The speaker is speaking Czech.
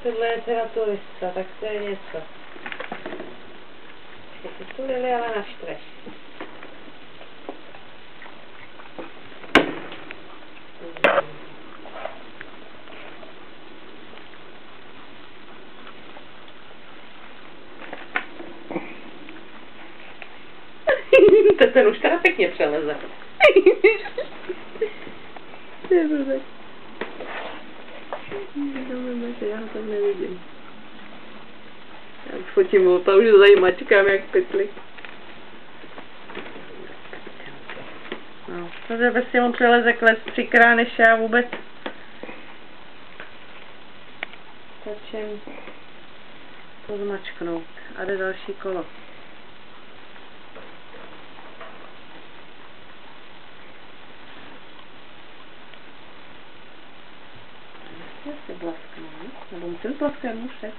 Tohle je teda turista, tak to je něco. Počkejte, tu Lili ale naštveš. Ten už teda pěkně přeleze. Já ho tam nevidím. Já fotím ho, to už zajímá, čekám jak pytli. No, protože prostě on přeleze kles 3krát než já vůbec. Stačím to zmačknout a jde další kolo. Já se blasknu, nebo musím plaskat mušeč.